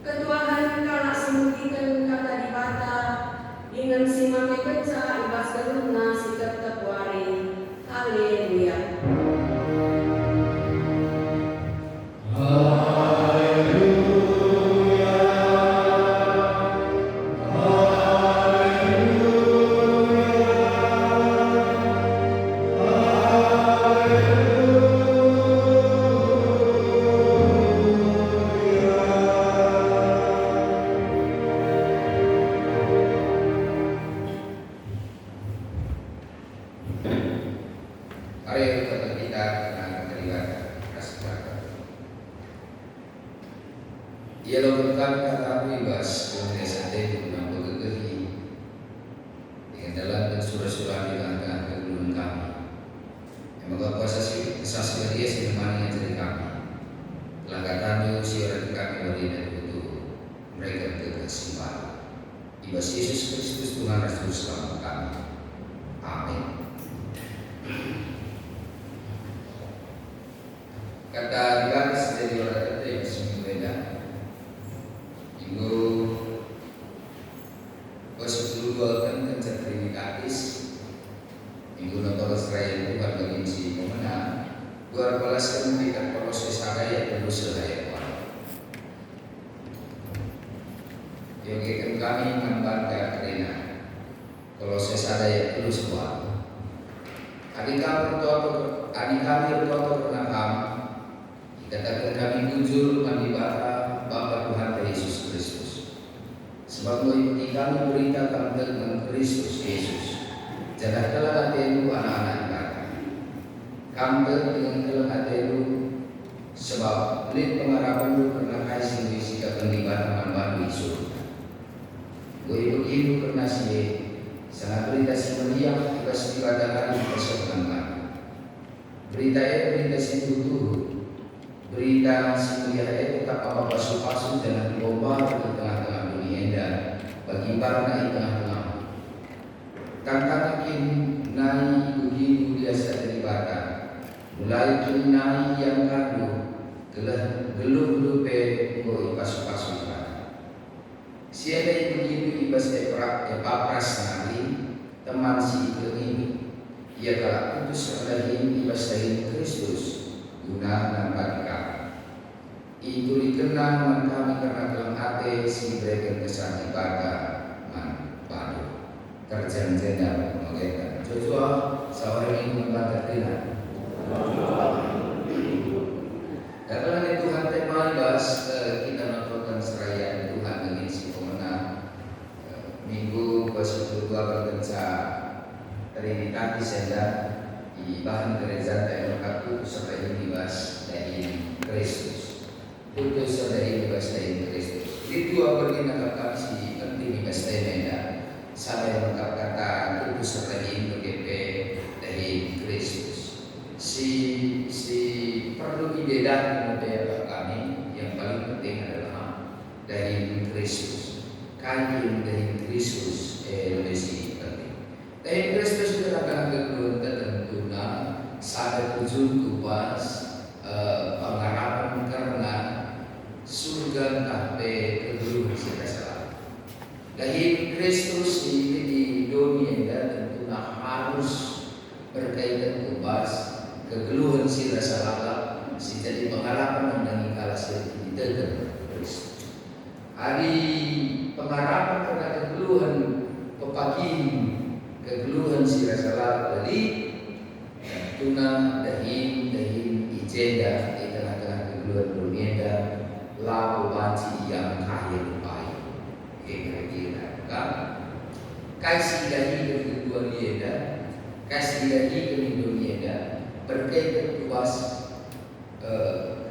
Ketuahan kalak semutikan kata di bata, dengan si mame keca ibas galuna sikap tepuari. Haleluya. Mari untuk kita dengan beribadah kasih Tuhan. Ia lakukan kata bebas dengan sate dengan bergehi dengan dalam dan surah-surah di tengah kedulun kami. Yang mengaku asas dia sebenarnya yang jadi kami. Telah katanya siaran kami bagi dan untuk mereka berkesimpulan. Ibas Yesus Kristus Tuhan Rasul selamat kami. Amin. Kata dibahas dari orang kata yang seminggu beda. Minggu posisi dua kan kencang trinitatis. Minggu nonton Australia bukan bagi si pemenang. 12 kan tidak proses saya perlu selesai. Yang kami membangga karena kalau saya perlu sebuah. Adik kami berdoa pernah kami. Katakan kami muncul manibata Bapa Tuhan Yesus Kristus. Sebab mengikuti kami beritakan tentang Kristus Yesus. Jadilah hatimu anak-anak ibadah. Kamu dengan dalam hatimu sebab pelit pengharapanmu karena kasih sikap penglibatan baru Yesus. Gue begitu karena sangat berita si melihat kita ibadah hari persoalan. Berita si tutur. Berita semulia itu tak apa pasu-pasu dan global di tengah-tengah dunia indah bagi para di tengah-tengah. Tantangan kini naik begitu biasa daripada mulai kini naik yang kadu gelup-gelupe go pasu-pasu ibadah. Siapa begitu ibas epapras nari teman si ini ia telah putus adalah ibas dari Kristus guna dan bagi kami. Itu dikenal kami karena dalam hati si mereka kesan ibadah padu terjang-jang mengagetkan. Joshua seorang ini membantah tidak. Karena Tuhan tema bahas kita melakukan seraya Tuhan dengan si pemenang minggu ke-12 berkenca Trinitatis senda di bahan gereja yang mengaku serta ini bahas dari Kristus. Putus dari bahasa Kristus. Di dua berkina kata si penting bahasa Indonesia. Saya lengkap kata putus dari BGP dari Kristus. Si perlu dibedakan dari kami yang paling penting adalah dari Kristus. Kain dari Kristus lebih penting. Dari Kristus itu akan tertentu sadar tujuan kupas pengharapan karena surga sampai kedua kita salah. Dari Kristus ini di dunia dan tentu harus berkaitan kubas kegeluhan si rasa lalap si jadi pengharapan dan kalah si tidak Kristus. Hari pengharapan karena kegeluhan pepakin kegeluhan si rasa lalap tadi tuna dahin ijenda di tengah-tengah kegeluhan dunia dan lalu banci yang kaya lupai kira-kira kan kasih dari kedua dia kasih dari dunia dia berkaitan luas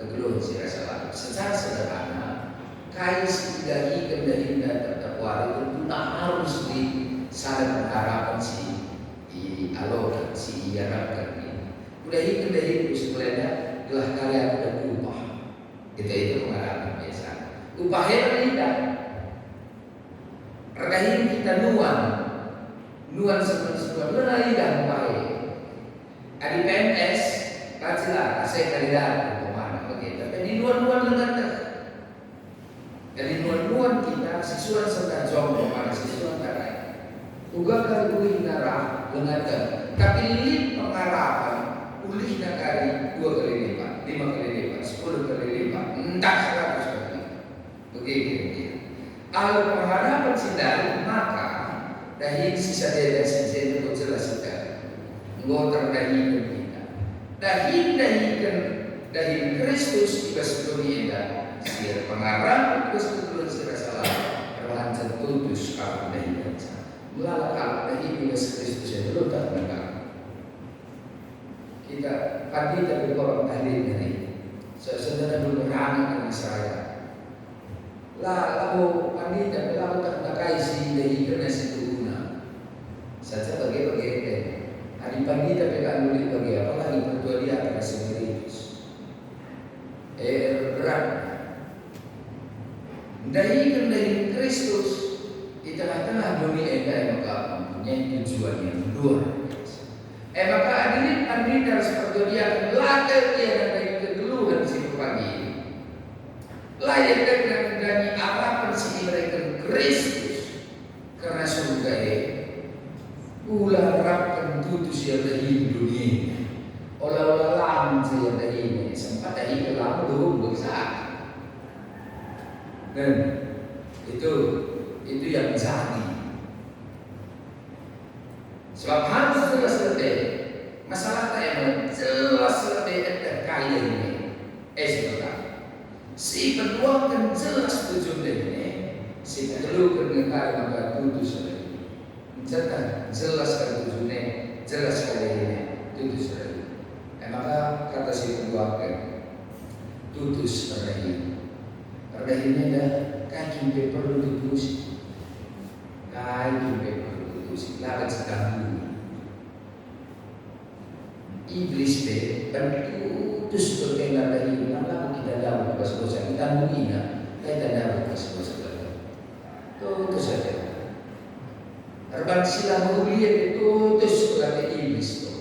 kegeluhan si rasa secara sederhana kasih dari kendali tertawar itu tak harus di saling berharapan si alor si harapkan ini udah itu dari sebenarnya telah kalian berubah itu pengalaman biasa. Upahnya tidak. Redahin kita nuan seperti dan upahnya. Adi PNS, kacilah, saya kandidat kemana begitu. Jadi nuan dengan jadi para siswa serta jompo para siswa tarai. Uga kali ulih narah lengadan, tapi lip pengarahan ulih nakari 2 kali lipat, 5 kali lipat, 10 kali lipat, entah 100 kali. Begitu. Kalau pengharapan sidang maka dahin sisa deda sisa itu jelas sekali. Ngotor dahin kita. Dahin Kristus juga sebelum eda. Siar pengarang juga sebelum sira salah. Perlahan tertutus kalau dahin baca. Melalui kalau dahin juga Kristus itu lo tak menang. Kita pagi dari orang tahlil ini. Saudara dulu anak dengan saya. Lalu wanita lalu terdakai si dari nasi turuna saja bagi hari pagi tapi kan boleh bagi apa lagi berdua dia akan sendiri berat dari Kristus di tengah-tengah dunia ini maka mempunyai tujuan yang luar biasa. Maka hadirin harus berdua dia latih dia dari kegeluhan si pagi layak dan apa persini mereka Kristus karena surga ulah rapkan tutus yang dari dunia olah lam yang dari ini sempat dari kelam belum besar dan itu yang jadi sebab harus jelas lebih masalah yang jelas lebih terkait ini sebentar. Si kedua kan jelas tujuannya, si kedua kenal maka tutus lagi. Mencatat jelas kan tujuannya, jelas kali ini tutus lagi. Maka kata si kedua kan tutus lagi. Pada ini dah kaki perlu ditulis, kaki perlu ditulis. Lawan sedang iblis deh, terus berkenaan dari mana kita dapat dosa kita menghina kita dapat dosa itu saja. Terbang sila menguliat itu terus berarti iblis itu.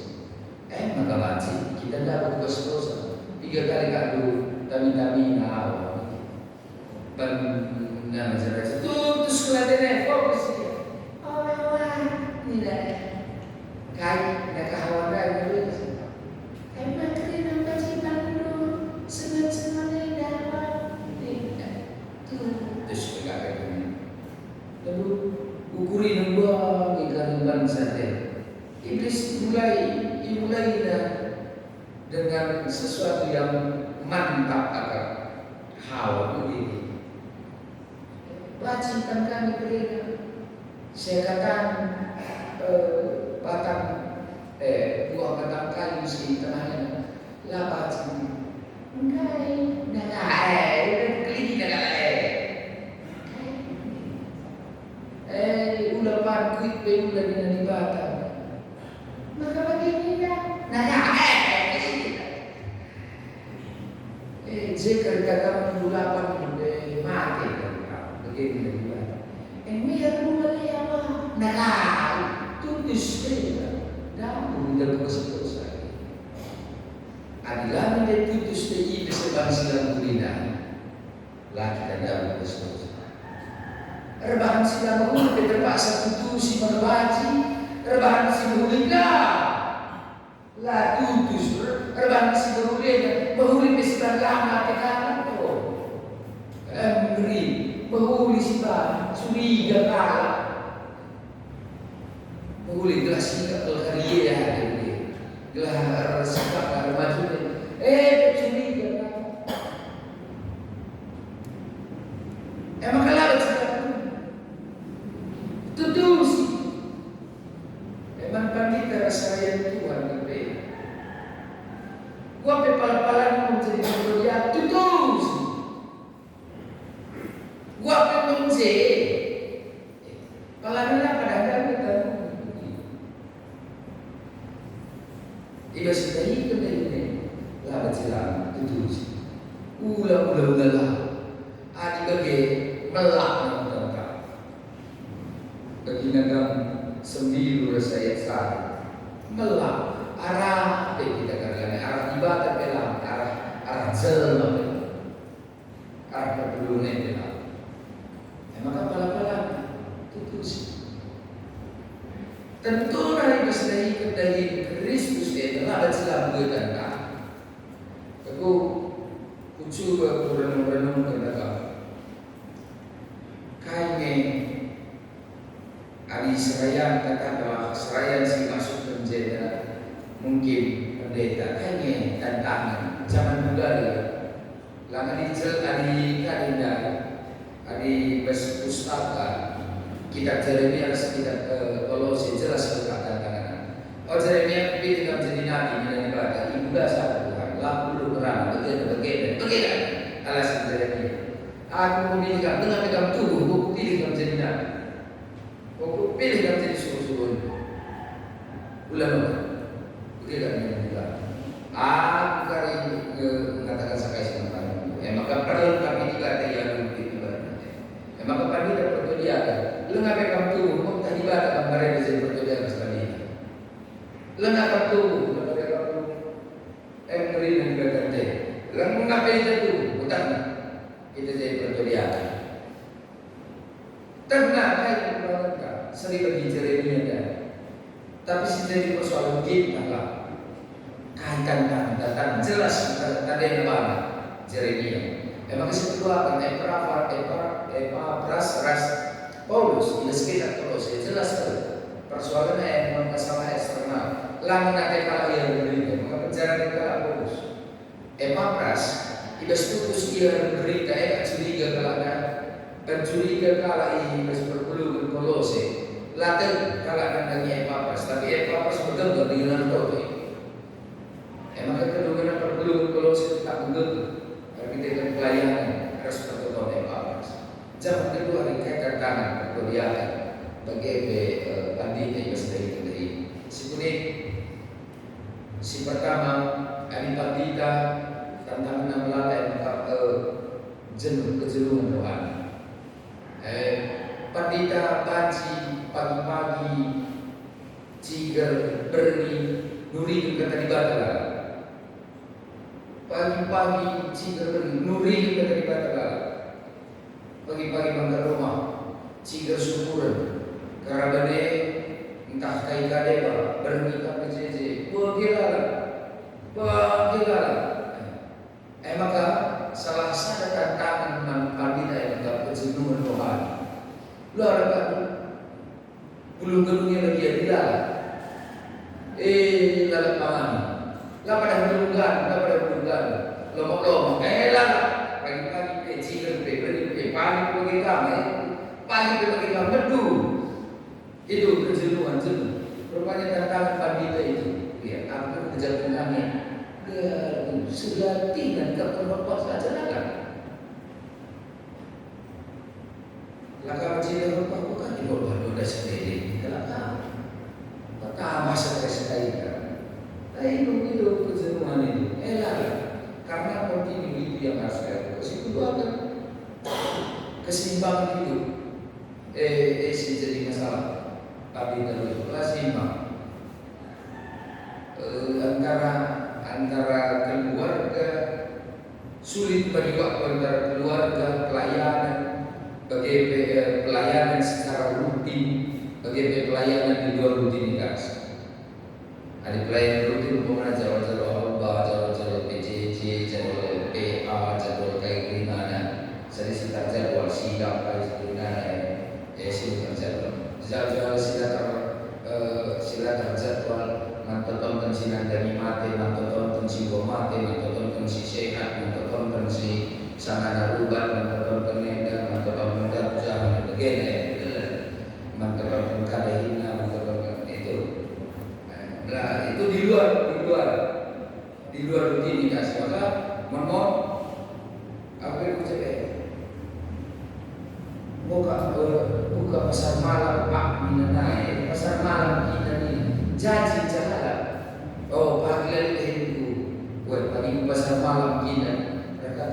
Maka mati kita dapat dosa 3 kali kadu kami awal. Benar jelas itu terus kelatennya fokus dia. Tidak kayak nak kawan lagi. Lalu ukuri nembang ikan saja. Iblis mulai dengan sesuatu yang mantap akan Hawa begini. Wajibkan kami mereka. Saya katakan batang buah batang kayu di tengahnya. Lah wajib. Udah parkuit udah di batang. Maka begini dah. Jika kata mengulapan mati begini dari batang. Biar mulai apa? Tulis saja. Dah udah dosa. Adilah dia tutus dari bersebang silang kulinan. Lah kita dapat dosa. Rebahan silang kulinan terpaksa tutusi merbaci. Rebahan silang kulinan. Lah tutus. Rebahan silang kulinan. Bahuli besilang lama tekanan tu. Beri. Bahuli silang. Suriga kalah. Bahuli gelas sikap kelkariya hari. Gelar sikap kalau maju curiga kan? Emang kalau sikap tutus, emang pandita saya Tuhan lebih. Gua pepal-palan menjadi manusia tutus. Gua pemenje, palannya pada kita. Iba sudah ikut ini, lawan silang tutus. Ulah. Adi bagi melak tentang. Bagi nagam sembilu saya sari melak arah kita katakan arah ibadah pelang arah selama arah perlungan pelang. Maka putus. Tentu na ibasdahi dari Kristus adalah ada sila buatan ka. Aku coba berenung-renung kenapa kayaknya hari seraya katakanlah seraya si masuk penjara mungkin pendeta kayaknya tantangan zaman muda dia langan dicel hari karinda hari bes pustaka kita Yeremia sekitar Kolose jelas tantangan. Oh Yeremia pilih kamu jadi nabi dan ibadah ibu dasar Tuhan lalu perang begitu alasan Yeremia. Aku memilih kamu dengan pegang tubuh, aku pilih kamu jadi nabi. Aku pilih kamu jadi suruh-suruh. Ulama, begitu kan juga. Aku kali mengatakan sakai sama kamu. Maka perlu kami juga yang lebih ibadah. Maka pagi dapat pertoliakan. Lengah pegang tubuh, kau tak ibadah kemarin jadi pertoliakan sekali. Lengah pegang tubuh, lengah pegang tubuh. Ngeri dan berkata, lengah pegang tubuh, bukan? Kita jadi pertoliakan. Ternyata itu berangkat sering bagi Yeremia dan tapi jadi persoalan kita lah kaitan datang jelas tadi yang mana Yeremia. Memang kedua kan Epafras Paulus di sekitar Kolose jelas persoalannya yang masalah eksternal. Lamun nanti kalau yang berbeda maka penjara kita Paulus. Epafras ibas putus ia berita curiga kalana pencuriga kala ini berperlu Kolose laten kala lagi Epafras tapi Epafras betul dengan topi emang kedua perlu Kolose tak betul kita dengan pelayanan harus bertonton Epafras zaman kedua dikatakan tangan perkuliahan bagi pandita yang sedang dari si pertama ada pandita tantangan melalui kejenuhan Tuhan. Pandita panci pagi-pagi cigar berni nuri kata di batala. Pagi-pagi cigar berni nuri kata di batala. Pagi-pagi bangga rumah cigar syukuran karabane entah kai kadeba berni kata jeje Bagaimana? Maka salah satu tantangan pandita yang dapat kejenuhan Tuhan. Luar biasa. Belum gedungnya lagi ya tidak. Dalam pangan. Lah pada belunggan. Lomok-lomok. Lah. Pagi-pagi cigan pagi pagi kami. Pagi bedu. Itu kejenuhan jenuh. Rupanya tantangan pandita itu. Ya, aku kejar penanya. Sejati dan keperluan saja kan. Langkah cinta rupa bukan di bawah noda sendiri. Kelakar. Pertama sekali kan. Tapi begitu kejenuhan itu. Karena continue itu yang harus saya lakukan. Itu akan keseimbangan hidup. Jadi masalah. Tapi terus seimbang. Antara keluarga sulit bagi waktu antara keluarga pelayanan bagi pelayanan secara rutin bagi pelayanan di luar rutinitas ada pelayanan rutin umpamanya jadwal Allah jadwal PJJ jadwal PA jadwal kayak gimana jadi sekitar jadwal sidang kayak gimana jadwal silakan jadwal mantoton sinan dari mati mantoton si mati mantoton si sehat mantoton si sangat darubat mantoton neda mantoton muda usaha begini mantoton kadehina mantoton itu nah itu di luar rutinitas maka mohon apa yang buka pasar malam Pak Minanai pasar malam kita ini janji jalan pagi lagi itu buat pagi pasar malam kita mereka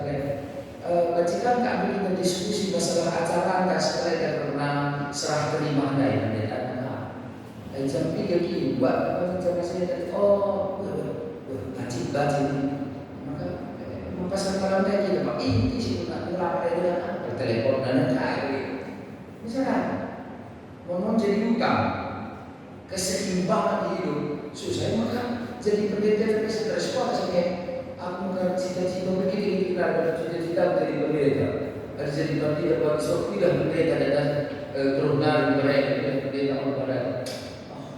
majikan kami kita diskusi masalah acara tak sekali dan pernah serah terima dari pendeta jam 3 kini buat macam saya tadi baca maka pasar malam lagi Pak ini sih nak berapa dia bertelepon dan kali misalnya menjadi utang. Keseimbangan hidup. Susah maka jadi pendeta tapi stres kuat sampai aku nggak cita-cita begini ada cita-cita menjadi pendeta. Ada jadi pendeta buat sok tidak pendeta dan kerunan mereka pendeta pada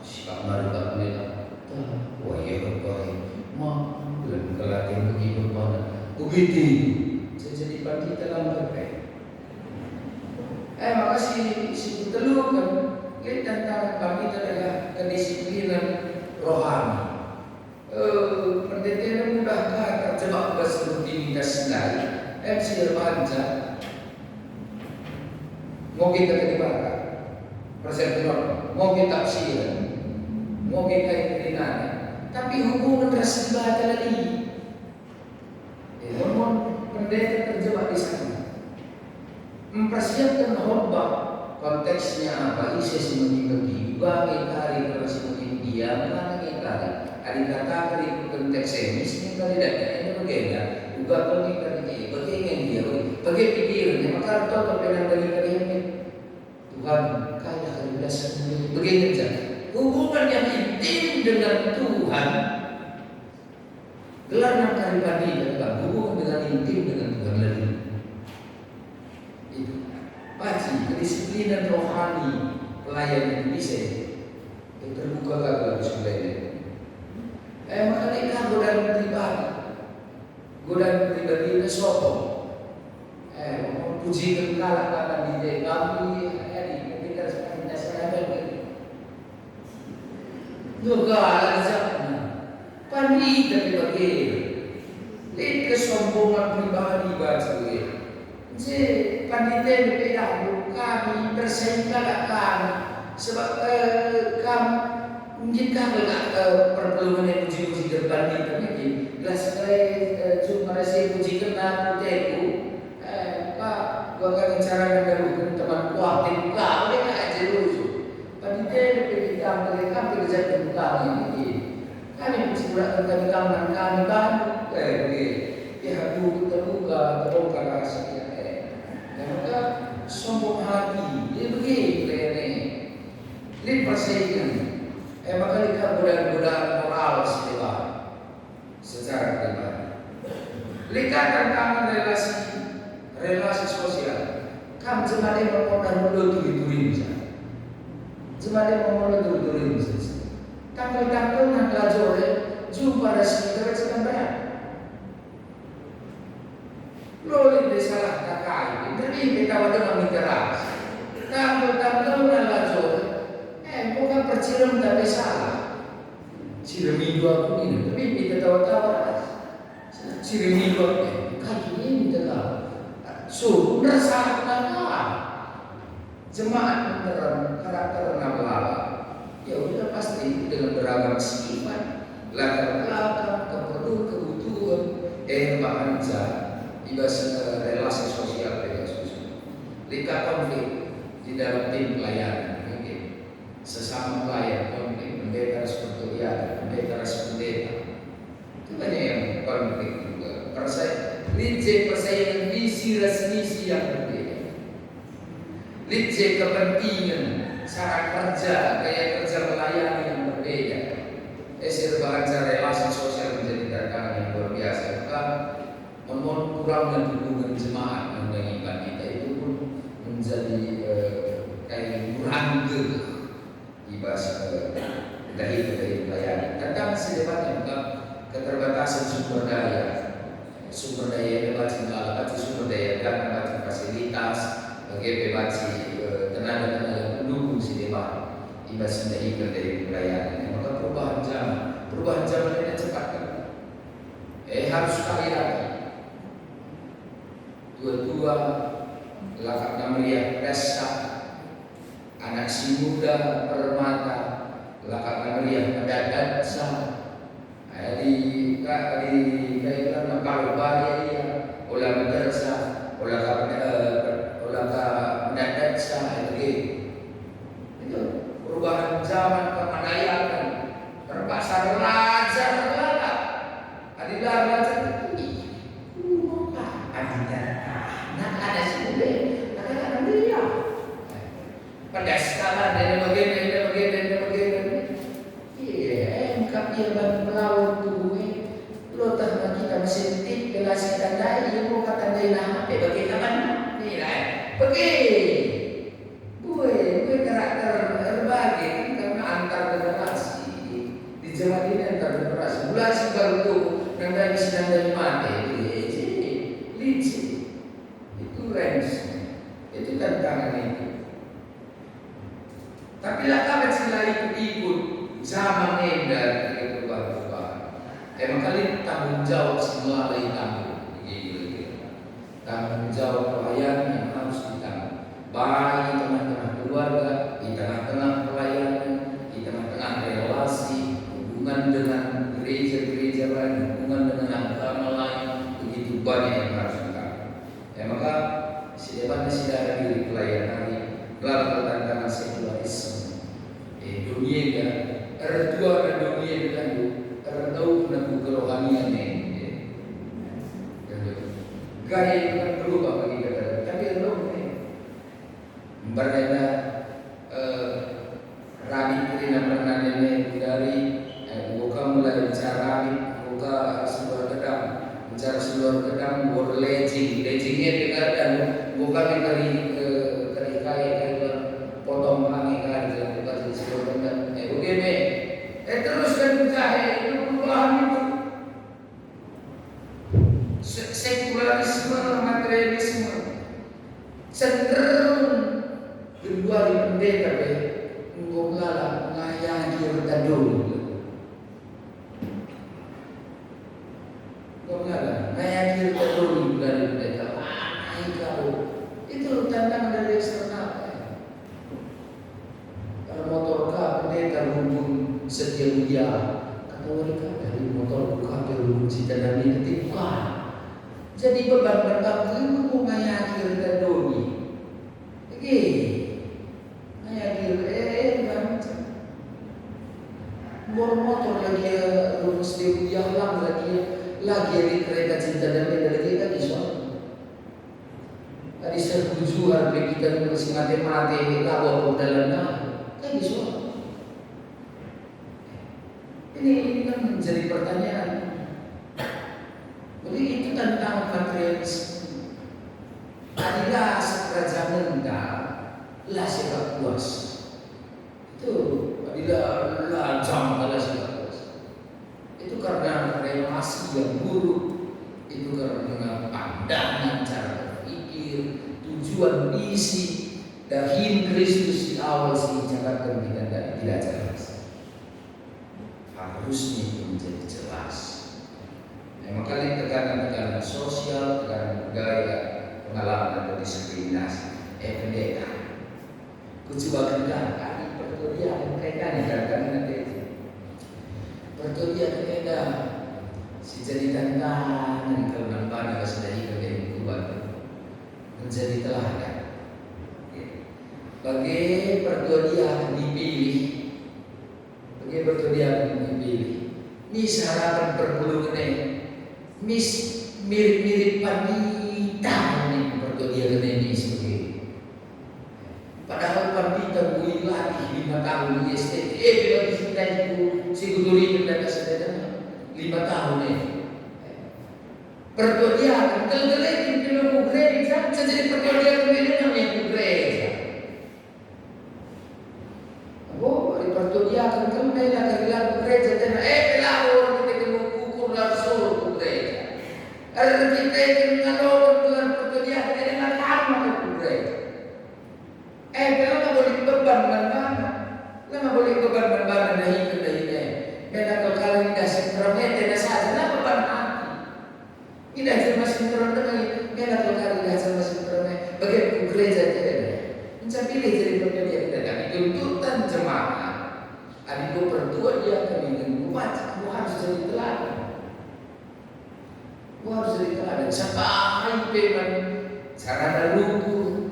sikap mari tak pendeta. Wah ya bapak, mah belum kelatih begitu pada begitu. Saya jadi pendeta dalam berbaik. Makasih si telur kan. Kita tentang kami itu adalah kedisiplinan rohani. Pendeta mudahkah terjebak bahasa rutinitas sendiri? MC Remaja mau kita terlibat persepsi, mau kita tafsir, mau kita ikutinan, tapi hubungan tersebar tadi. Hormon pendeta terjebak di sana. Mempersiapkan khotbah konteksnya apa? Isi semedi bagi kari kalau semedi dia mana kari? Ada kata kari konteks semis ini kali tidak ini bagaimana? Juga bagi kari bagaimana dia? Bagi pikirnya maka tahu kepenang dari kari ini Tuhan kaya kali belasan bagaimana saja hubungan yang intim dengan Tuhan. Gelarnya kari padi dan hubungan dengan intim dengan Tuhan lagi. Paci, kedisiplinan rohani pelayan Indonesia yang terbuka gagal sebenarnya. Makanya godaan pribadi itu sokong. Puji kalah di kami, kita sekarang dasarnya juga lazatnya. Pandai dari bagi, lihat kesombongan pribadi baca Jadi panitia berbeda kami bersaing kakak kami sebab kami mungkin kami perpelungan yang puji-puji depan ini tapi gelas cuma rasa puji kena puteku pak gua akan cara dengan teman kuatin kau dia aja lucu panitia berbeda kami kerja dengan kami mesti kami kamar kami bantu ya terbuka rahasia. Maka sombong hati, dia begitu ini. Lihat persaingan. Maka lihat godaan moral secara pribadi. Lihat tentang relasi sosial. Kamu jemaat mau turi-turin saja. Jemaat mau turi-turin saja. Tanggal-tanggal nak lajor jumpa resmi terus berat. Loli salah kakak, tapi kita wadah mengeras. Tampil lajur, bukan percilam tapi salah. Ciremi dua aku ini, tapi kita tahu-tahu. Ciremi dua, kaki ini kita tahu. So, bersalah kakak. Jemaat beneran karakter nabala. Ya udah pasti dengan beragam sifat, latar belakang, kebutuhan, bahan zat. Ibas relasi sosial lihat konflik di dalam tim pelayanan sesama pelayan konflik pendeta seperti pendeta itu banyak yang konflik juga persaingan visi misi yang berbeda lihat kepentingan cara kerja gaya kerja melayani yang berbeda bahasa relasi sosial menjadi tantangan yang luar biasa mohon kurangnya hubungan jemaat dengan ibadah kita itu pun menjadi kayak kurang ibas dari pelayanan. Tentang sedebatnya bukan keterbatasan sumber daya baca sumber daya dan fasilitas bagi tenaga pendukung sedebat ibas dari pelayanan. Maka perubahan zaman ini cepat kan? Harus sekali lagi. Dua-dua lakap namanya Pesta anak si muda permata lakap namanya pendadat sah di kaitan kalau bahaya olah madrasah olah pendadat sah itu perubahan zaman kemanayakan terpaksa belajar adilah belajar ada si muda, ada dia. Pada skala dari bagaimana gue karakter berbagi kan karena antar generasi di Jawa ini antar generasi. Mulai baru tuh nandai sedang dari mati, licin, itu range, itu tantangan itu. Tapi lah kapan sila ikut zaman dan itu berubah. Emang kali tanggung jawab semua lagi tanggung, tanggung jawab pelayan yang harus ditanggung. Bagi teman-teman keluarga, di tengah-tengah pelayanan, di tengah-tengah relasi, hubungan dengan gereja-gereja lain, hubungan dengan agama lain, begitu banyak yang harus ditanggung. Ya maka siapa sudah ada di pelayanan ini, gelar tantangan sekularisme. Dunia ya, dua ada dunia kan, tahu nak kerohanian ini. Gaya itu kan berubah bagi kita, tapi ada berbeda rami kirina pernah nenek dari buka mulai bicara buka seluar kedam bicara seluar kedam buat legingnya dengar dan buka dari kaya potong kami kan jalan buka di seluar kedam begini terus kan jahe itu perubahan itu sekularisme materialisme cenderung kedua di pendeta ngomonglah ngayang kita dulu ngomonglah ngayang kita dulu dari pendeta kau itu tantangan dari eksternal kalau motor kah pendeta rumpun setia mulia kata mereka dari motor buka berumpun cita dan ketimpa jadi beban bertambah itu mau ngayang kita dulu motor lagi rumus dia halang lagi di kereta cinta damai dari kita di soal tadi setuju harga kita masih mati lawa dalamnya kan di soal ini kan menjadi pertanyaan jadi itu tentang materialisme adalah kerajaan lah sikap puas itu apabila lajang adalah sikap puas itu karena relasi yang buruk itu karena pandangan cara berpikir tujuan misi dahin Kristus di awal dicatatkan tidak jelas harusnya itu menjadi jelas makanya tekanan sosial tekanan budaya pengalaman dan diskriminasi pendeta kucoba kendali pertulian kaitan dengan nanti pertulian kaitan si jadi tantangan kalau nampak sudah hidup dari kuat menjadi teladan bagi pertulian dipilih bagi pertulian dipilih ini harapan perpuluhan mirip-mirip panita nih pertulian ini seperti padahal pandita gue latih 5 tahun di STT bila kita itu si guduri kita sedang 5 tahun pertulian tergeletin di dalam gereja jadi pertulian ini namanya gereja di pertulian kan mereka kehilangan gereja dan pelawar kita mengukur langsung gereja ada kita yang mengalami dengan pertulian dengan lama ke gereja kalau nggak boleh beban mana, nggak boleh beban mana dari karena kalau kalian tidak sinkronnya tidak saja, nah beban hati. Tidak cuma sinkron dengan, karena kalau kalian tidak cuma sinkronnya, bagaimana gereja tidak? Mencari jadi berbeda tidak. Tuntutan jemaat, adikku berdua dia kami membuat, kamu harus jadi teladan. Kamu harus jadi teladan. Sampai peman, sarana lugu.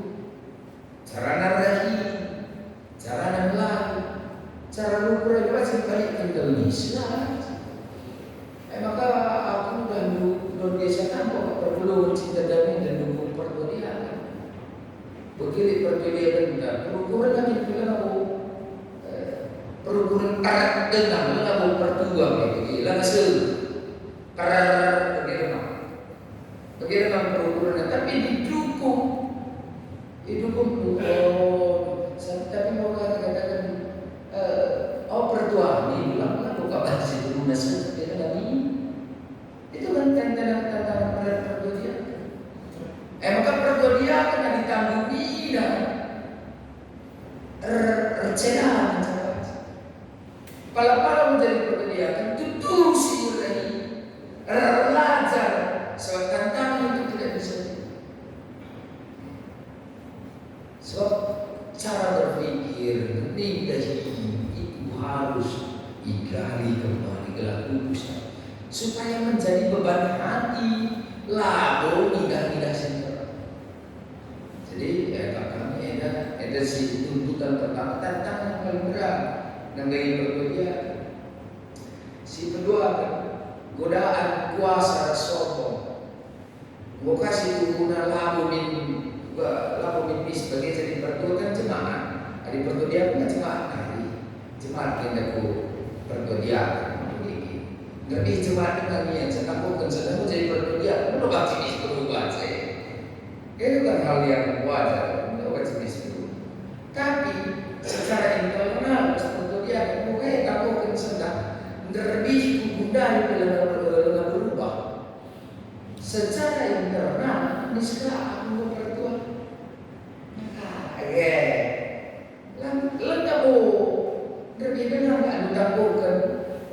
Sarana rahim, sarana melayu, cara lukur wajib balik ke Indonesia. Maka aku dan Indonesia kan perlu cinta damai dan dukung pertulian. Begitu pertulian dan perukuran kami bilang aku perukuran karat dengan aku pertua begitu. Langsung karat bagaimana perukuran tapi didukung percayaan pala menjadi pertodiakan tutur simulasi belajar sebab tantangan itu tidak bisa. Sebab cara berpikir negatif itu harus digali kembali ke kudus supaya menjadi beban hati lalu tidak sendiri. Jadi kami ada si tuntutan pertama tantangan yang paling berat dan gaya pertodiakan. Si kedua godaan kuasa sombong. Gua kasih guna labu min sebagai jadi pertuakan jemaat. Ada pertudian kan jemaat yang aku pertudian. Jadi jemaat kami yang sedang jadi pertudian. Itu jenis perubahan saya. Itu kan hal yang wajar. Itu jenis perubahan. Tapi secara internal pertudian bukan aku sedang lebih mudah dalam berubah. Secara internal ini sekarang aku bertuah. Lengkap lebih benar nggak ditampilkan.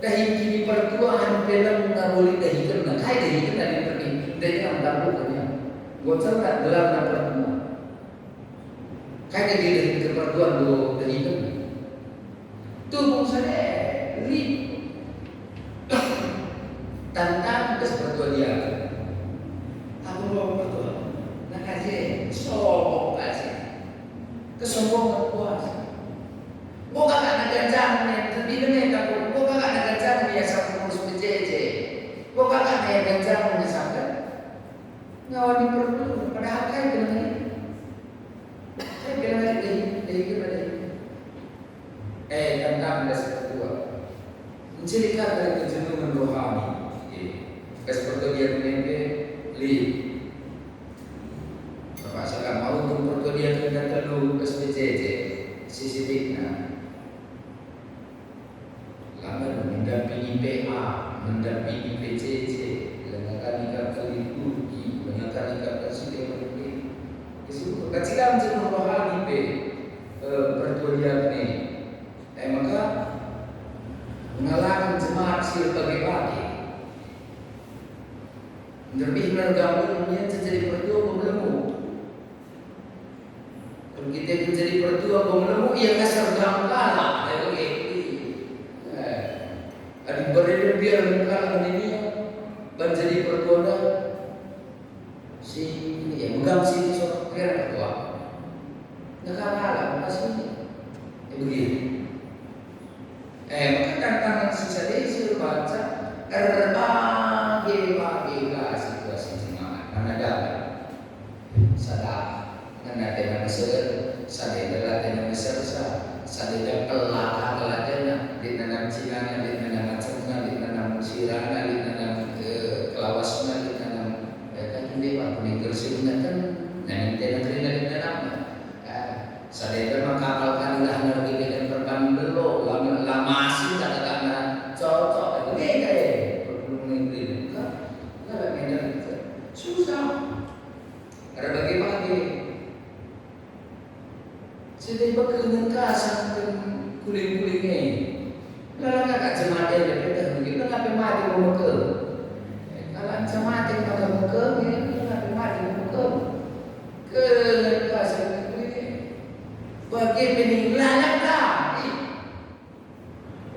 Dahi kini pertuahan dalam boleh dahi kena. Hai dahi kena di pergi. Dahi yang tampilkannya. Gua coba dalam pertemuan. Kayak dahi pertuahan do dahi kena. Tuh saya lihat. Tentang kesempatan dia, aku mau berdoa. Nak kasih sombong kasih, kesombongan kuasa. Bukan nak ganjang ni, tapi dengan aku, bukan nak ganjang ni yang sampai urus PJJ, bukan nak yang ganjang ni sampai ngawan di perlu. Padahal saya bilang ni, tentang kesempatan menceritakan dari kejenuhan rohani. Seperti dia menempe li. Bapak saya mau untuk dia kena terlalu SPCJ CCTV-nya. Lama mendampingi PA, mendampingi PCC, mengakan kali Turki, mengakan presiden ini. Ketika menjenuh rohani pertudian ini, maka mengalahkan jemaat sebagai pagi. Lebih menggabungnya menjadi pertua pemelemu. Kalau kita menjadi pertua pemelemu, ia kasar kalah. Ada berlebihan kalah ini menjadi pertua si ini yang megang si seorang kira pertua. Nggak kalah, masih begini. Maka tantangan sisa desa baca berbagai situasi jemaat. Mana dapat sadar, mana dengan mesir, sadar dengan mesir, sadar pelaka peladanya, di dalam Cina, di dalam Cina, di dalam Sirana, di dalam Kelawasna, di dalam kan dewa peninggal kan, dan negeri di dalamnya. Sadar mengkapalkan dah negeri dengan perban belok, lama masih katakanlah cocok, susah. Ada bagi-bagi. Sedih berkenan kasar dan kuling-kulingnya. Kalau kakak jemaat yang berbeda mungkin kenapa mati muka? Kalau jemaat yang pada muka, kenapa mati muka? Kenan kasar kulingnya. Bagi benih lalaklah.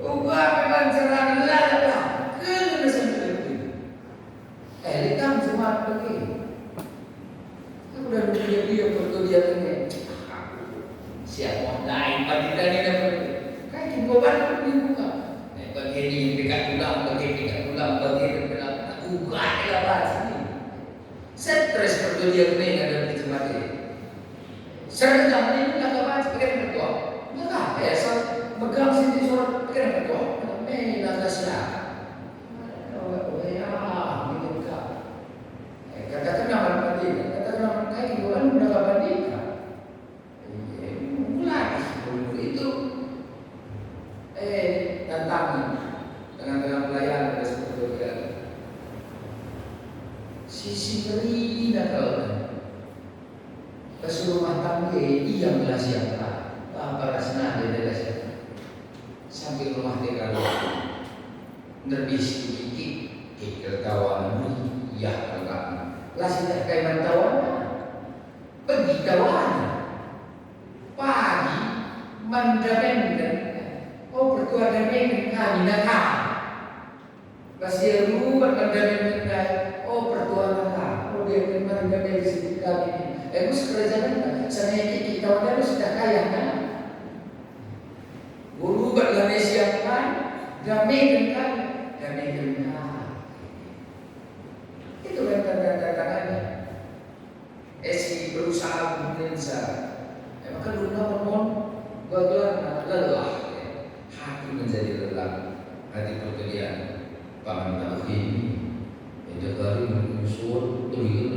Ubah memang cerah lalaklah. Kenan sampai Elikam jemaat pergi. Aku dah dia pertudian ini. Siapa lain pada tadi dah pergi. Kayak kimboban pergi buka. Bagi ni dekat tulang, bagi dekat ugat lah bahasa ni. Stres pertudian ini ada di jemaat ini. Serta ini nak baca pakai berdoa. Enggak, so pegang sini surat pakai berdoa. Ini nak kasih. Katakan nama mandi, katakan nama kain, bukan mudah mandi. Mulai itu tantangan dengan pelayanan seperti itu. Sisi beri nak kau. Kesuruh rumah tangga yang belas yang terang. Para senada delegasnya sambil rumah dia kalau nerbis dikit kawan ya kawan lasih tak kayak tawan pergi kawan pagi mandamenkan pertua damenkan kami nakal masih rubat mandamenkan pertua nakal dia memang mandamenkan situ kami gus kerajaan sana kita wadah sudah kaya kan berubat lah siapkan damenkan itu kan tanda-tandanya si berusaha mungkin maka dunia mohon bagaimana lelah hati menjadi lelah hati perkelian paman tauhid itu kali menyusul turun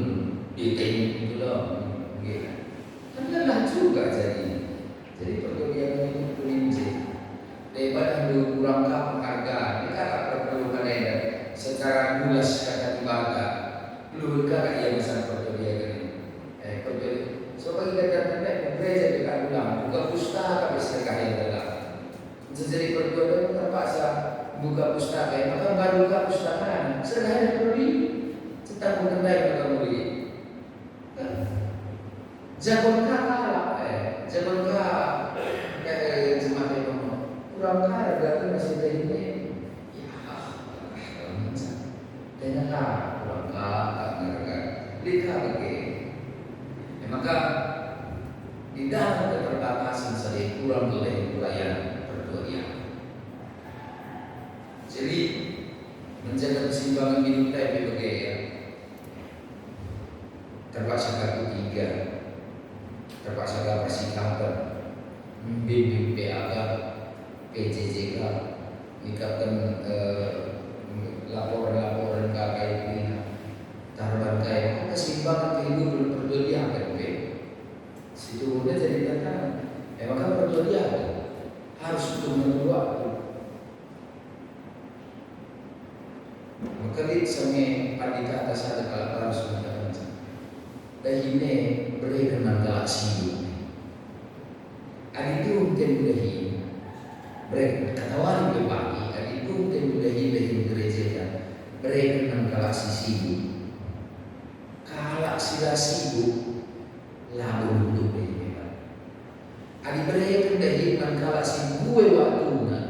diting itu loh kan lelah juga jadi perkelian itu kelinci daripada kurang penghargaan ini kakak perlu ada secara luas kata dibaca belum kakak yang besar perkelian ini so bagi kata gereja dekat ulang buka pustaka bisa kaya dalam jadi perkelian terpaksa buka pustaka maka baru buka pustaka sederhana perlu tetap mengenai maka boleh jagon kakak jagon kakak jemaat yang kurang kaya berarti masih ini dengan kurang kaya dikali maka di dalam keterbatasan saya kurang boleh pelayan perduaan jadi menjaga keseimbangan hidup kita sebagai terpaksa kartu 3 terpaksa persikapan membimbing PAK PJJK ikatan laporan-laporan kakak ini taruhan kayak keseimbangan kehidupan perdulian kan situ udah jadi tantangan maka perdulian harus menunggu waktu maka lihat sama pandita atas ada kalau harus menjalankan dan ini beri kenal galaksi ada itu mungkin beri beri ketawaran ke pagi ada itu mungkin beri gereja kan beri kenal galaksi sibuk galaksi lah sibuk lalu untuk ini ada beri kenal galaksi gue waktunya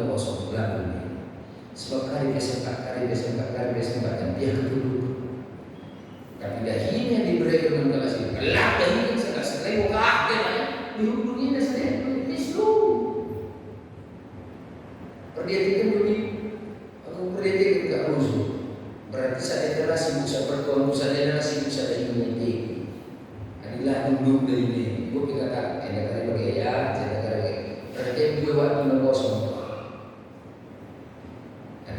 kosong lalu sebab kali besok dan dia keduduk tapi dahinya yang diberikan dengan galaksi gelap dahinya sangat seribu kakek dihubungi dan sedih Kristus perdiatikan dulu aku perdiatikan gak rusuh berarti saya adalah sibuk saya bertuang saya adalah sibuk saya immunity adalah duduk dari ini gue pikirkan ada bagi ya berarti gue waktu kosong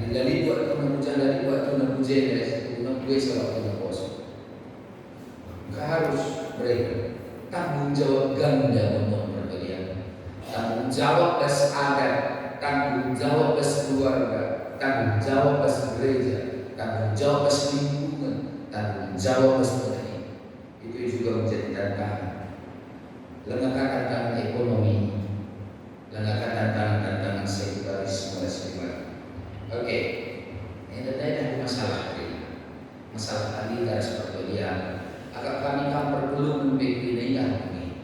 dari buat pengajian dari buat pengajian dari gue selalu kosong. Maka harus beri tanggung jawab ganda untuk perkelian, tanggung jawab atas adat, tanggung jawab atas keluarga, tanggung jawab atas gereja, tanggung jawab atas lingkungan, tanggung jawab atas petani. Itu juga menjadi tantangan. Lengkapkan tantangan ekonomi, lengkapkan tantangan sekularisme dan sebagainya. Oke, ini ada masalah aliran seperti dia. Agak kami perlu membedakan ini.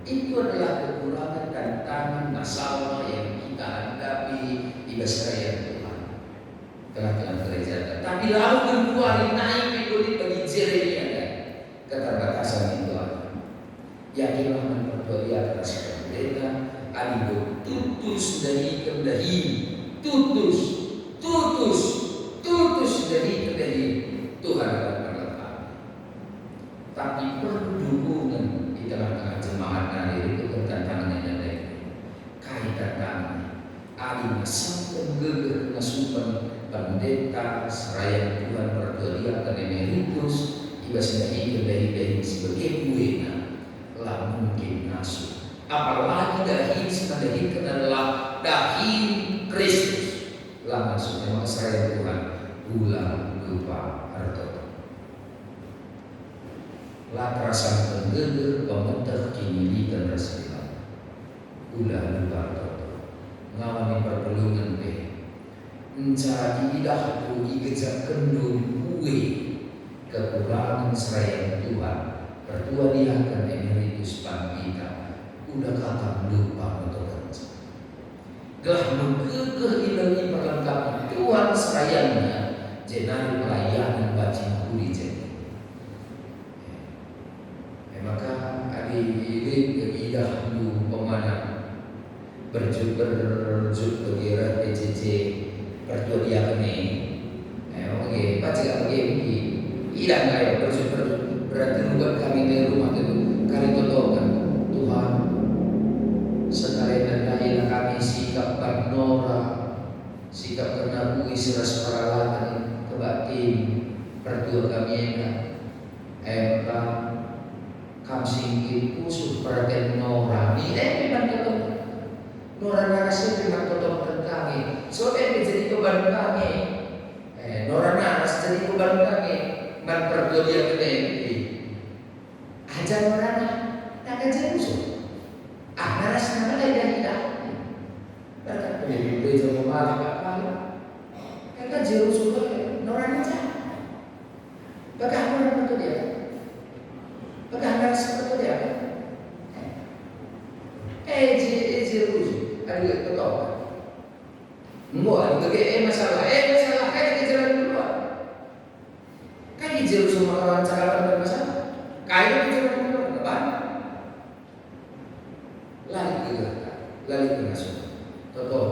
Itu adalah kekurangan tantangan masalah yang kita hadapi di Basraya Tuhan. Telah gereja. Tapi lalu kedua naik mengikuti bagi Jeremia keterbatasan itu. Yakinlah memperdoa dia atas pendeta. Adigo tutus dari kendahi. Tutus dari Tuhan akan menerima. Tapi perlu dukungan di tengah-tengah jemaat dari itu tantangan yang lain. Kaitan kami, alim sampai geger masukan pendeta seraya Tuhan berdoa dan emeritus ibasnya dari sebagai buena lah mungkin masuk. Apalagi dahi sebagai adalah dahi Kristus. Lah maksudnya seraya Tuhan ulang lupa harta. latrasan penggeger pementar kini dan rasilah ulah luar toto ngawani perpelungan be mencari idahku igejak kendung kue kekurangan serayang Tuhan pertua diakan emeritus Pampita udah kata lupa untuk kerja gelah menggegeh ilahi perlengkapan Tuhan serayangnya jenari pelayanan bacin kuli jadi maka adik-adik idah lu pemanah berjut bergira PCC pertua dia kene oke baca gak begini idah nggak ya berjut berarti bukan kami di rumah itu kali tolongan Tuhan sekali dan lain kami sikap barnora sikap kena bui seras peralatan kebatin pertua kami enak kam singkit usuh perhatian Nora ni memang tetap Nora naras memang tetap kami so jadi beban kami Nora naras jadi beban kami man pertua dia kena ajar Nora nak ajar usuh naras nama dia tidak berkat beli jauh malah apa kan jauh sudah Nora aja bagaimana pertua dia naras pertua dia rujuk ada betul ada masalah kayak jalan keluar kayak jauh semua orang cakapan bermasalah kayak jalan keluar apa lari ke masuk betul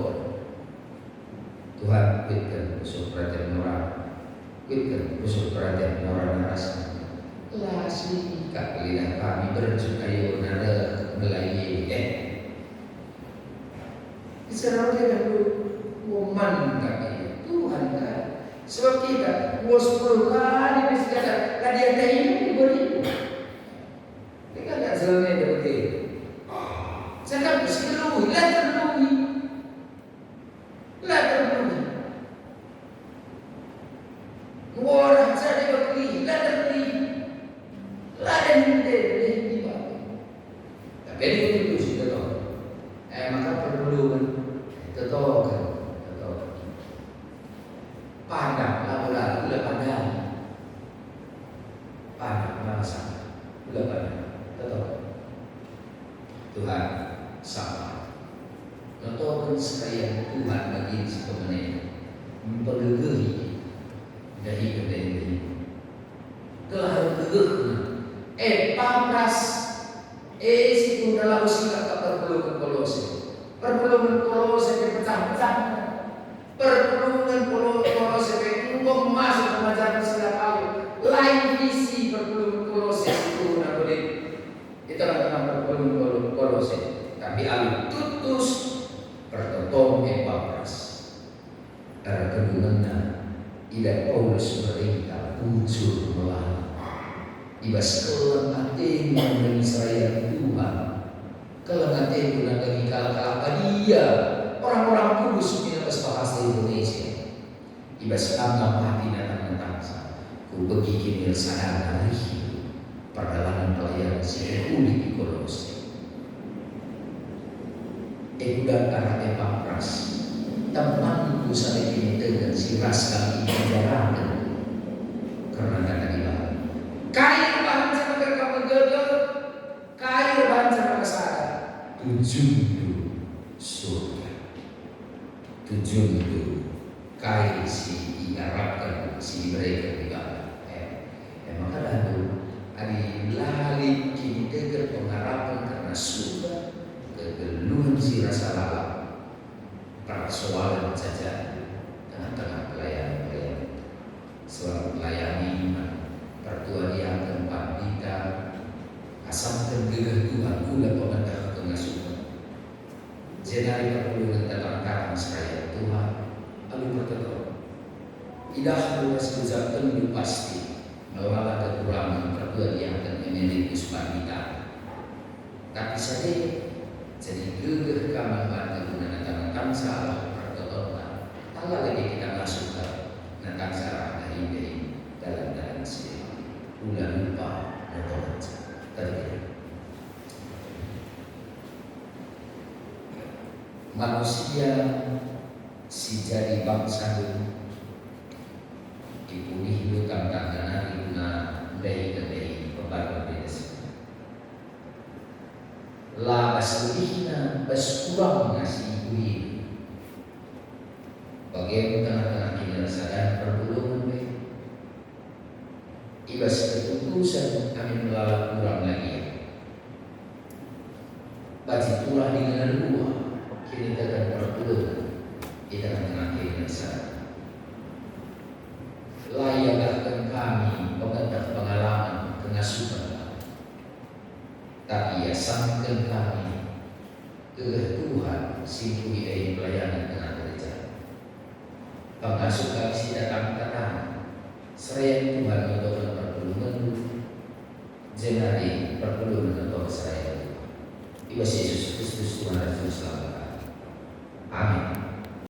Tuhan berikan usul perhatian orang berikan usul perhatian orang naras lasi kak lidah kami berjukayo nara melayani Israel dia dulu woman kami Tuhan kan sebab kita 10 kali mesti ada dia ada ini diberi kita tak jalannya seperti saya mesti terlui orang saya diberi dan ini tapi itu sudah tahu maka perlu kan pandang lalu pandang merasa Tuhan sama nonton sekalian Tuhan bagi si pemenang mempergehi dari kedai telah gegeh pangkas situ dalam sikap perpelungan Kolose pecah-pecah perpelungan Kolose untuk masuk ke majalah sila kayu lain visi perpelungan Kolose itu itulah nama perpelungan Kolose tapi alih tutus pertotong Epapras karena kedungannya ida Paulus mereka unsur melalui ibas kelang hati mengenai Israel Tuhan kelang hati itu lagi kalah dia orang-orang kudus di atas bahasa Indonesia ibas tanggap hati dan bangsa ku bagi kini sadar dari perjalanan pelayanan si unik di Kolose dan karena Epapras temanku saat ini dengan si ras kami menjalankan karena kata dia kayu bahan sama mereka menggegel kayu bahan sama kesadaran tujuh surga tujuh kayu si diharapkan si mereka di bawah maka lalu hari lali kini tegar pengharapan karena sudah kegeluhan si rasa lalap persoalan saja tengah-tengah pelayanan selalu melayani pertua dia tempat kita asam tergegah Tuhan ulah pemendah pengasuhan jenari perpelungan datang karang seraya Tuhan lalu berkata idah luas sejak tentu pasti melawan kekurangan pertua dia dan emeritus Pampita tapi saja jadi gegah kami kegunaan datang salah pertototan Allah lagi kita masuk ke datang salah dari dalam sini ulah lupa manusia si jadi bangsa dipulih hutang tangan guna dari pembaruan beda lah basulihna baskurang ngasih ibu bagian tengah-tengah kini sadar perpuluhan ibas keputusan kami melalak kurang lagi baca tulah dengan dua kini tetap perpuluhan di tengah-tengah kini sadar layakkan kami pengetah pengalaman pengasuhan tapi ya sangkan kami ke Tuhan simpuli dari pelayanan tengah gereja pengasuh kami si datang tenang seraya Tuhan untuk perpuluhan jenari perpuluhan untuk seraya Yesus Kristus Tuhan Rasul Selamat. Amin.